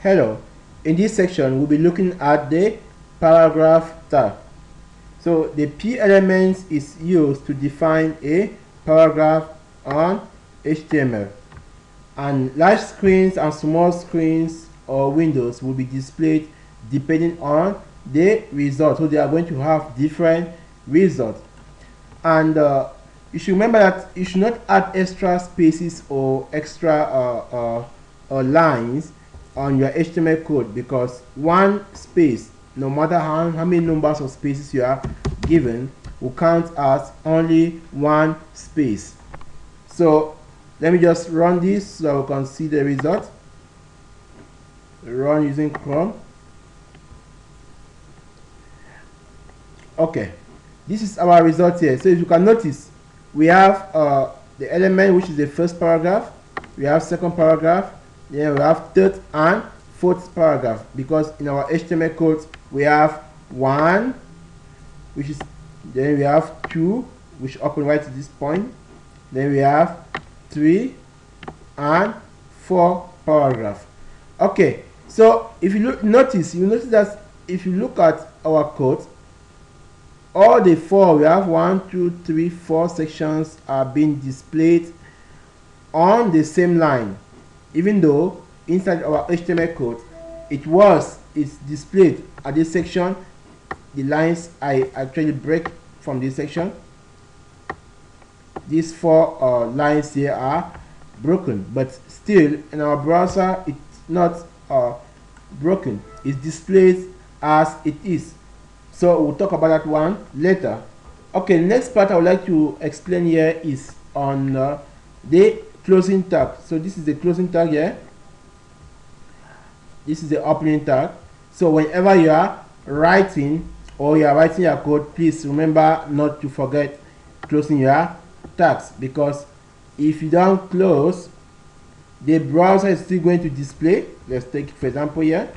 Hello, in this section we'll be looking at the paragraph tag. So the P element is used to define a paragraph on HTML, and large screens and small screens or windows will be displayed depending on the result. So they are going to have different results, and you should remember that you should not add extra spaces or extra lines on your HTML code, because one space, no matter how many numbers of spaces you are given, will count as only one space. So let me just run this so we can see the result. Run using Chrome. Okay, this is our result here. So if you can notice, we have the element, which is the first paragraph, we have second paragraph, then we have third and fourth paragraph, because in our HTML code we have one, which is, then we have two, which open right to this point, then we have three and four paragraph. Okay, so if you notice that if you look at our code, all the four, we have 1, 2, 3, 4 sections are being displayed on the same line, even though inside our HTML code it's displayed at this section. The lines I actually break from this section. These four lines here are broken, but still in our browser it's not broken. It's displayed as it is. So we'll talk about that one later. Okay, the next part I would like to explain here is on the closing tag. So this is the closing tag here. This is the opening tag. So whenever you are writing or you are writing your code, please remember not to forget closing your tags, because if you don't close, the browser is still going to display. Let's take for example here.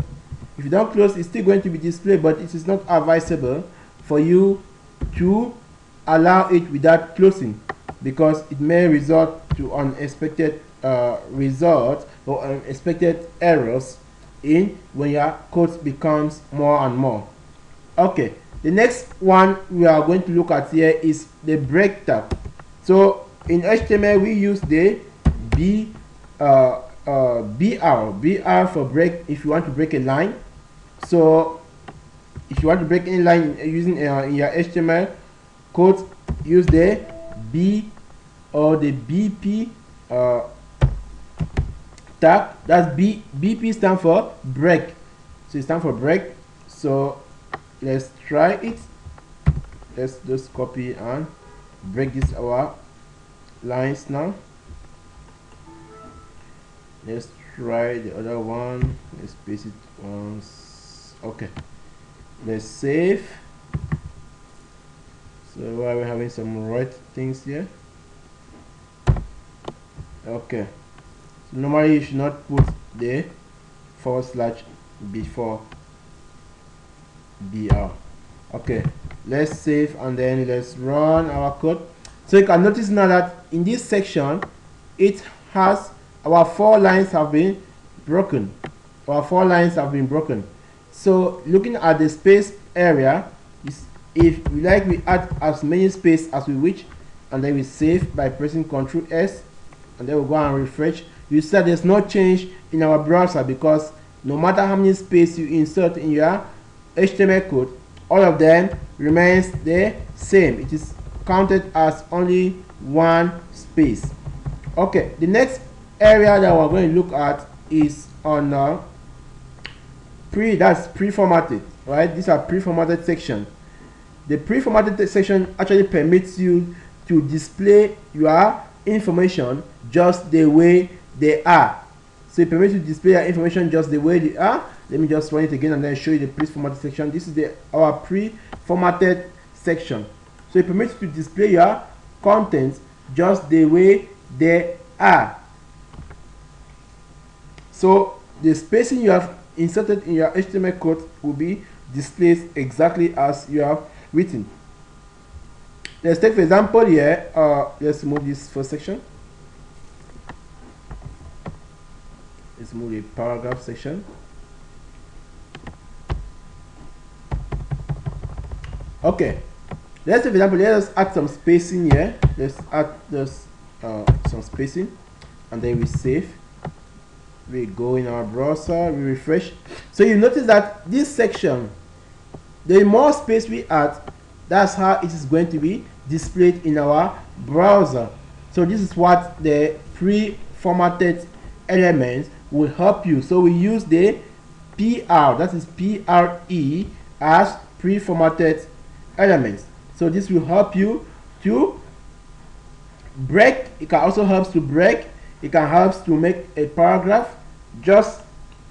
If you don't close, it's still going to be displayed, but it is not advisable for you to allow it without closing, because it may result to unexpected results or unexpected errors in when your code becomes more and more. Okay, the next one we are going to look at here is the break tag. So in HTML we use the BR for break if you want to break a line. So if you want to break any line using in your HTML code, use the B or the BP tag. That's BP stands for break. So it stands for break. So let's try it. Let's just copy and break this our lines now. Let's try the other one. Let's paste it once. Okay, let's save. So while we're having some right things here. Okay, so normally you should not put the / before BR. Okay, let's save and then let's run our code. So you can notice now that in this section it has our four lines have been broken. So looking at the space area, if we like, we add as many space as we wish, and then we save by pressing Ctrl S, and then we'll go and refresh. You see that there's no change in our browser, because no matter how many space you insert in your HTML code, all of them remains the same. It is counted as only one space. Okay, the next area that we're going to look at is on pre-formatted, right? These are pre-formatted section. The pre-formatted section actually permits you to display your information just the way they are. So it permits you to display your information just the way they are. Let me just run it again and then show you the pre-formatted section. This is our pre-formatted section. So it permits you to display your content just the way they are. So the spacing you have inserted in your HTML code will be displayed exactly as you have written. Let's take for example here, let's move this first section. Let's move the paragraph section. Okay, let's say for example, let us add some spacing here. Let's add just some spacing, and then we save. We go in our browser, we refresh. So you notice that this section, the more space we add, that's how it is going to be displayed in our browser. So this is what the pre-formatted elements will help you. So we use the PR, that is PRE, as pre-formatted elements. So this will help you to break. It can also help to break. It can help to make a paragraph just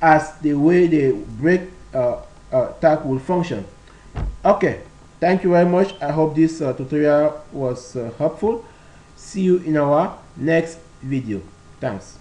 as the way the break tag will function. Okay, thank you very much. I hope this tutorial was helpful. See you in our next video. Thanks.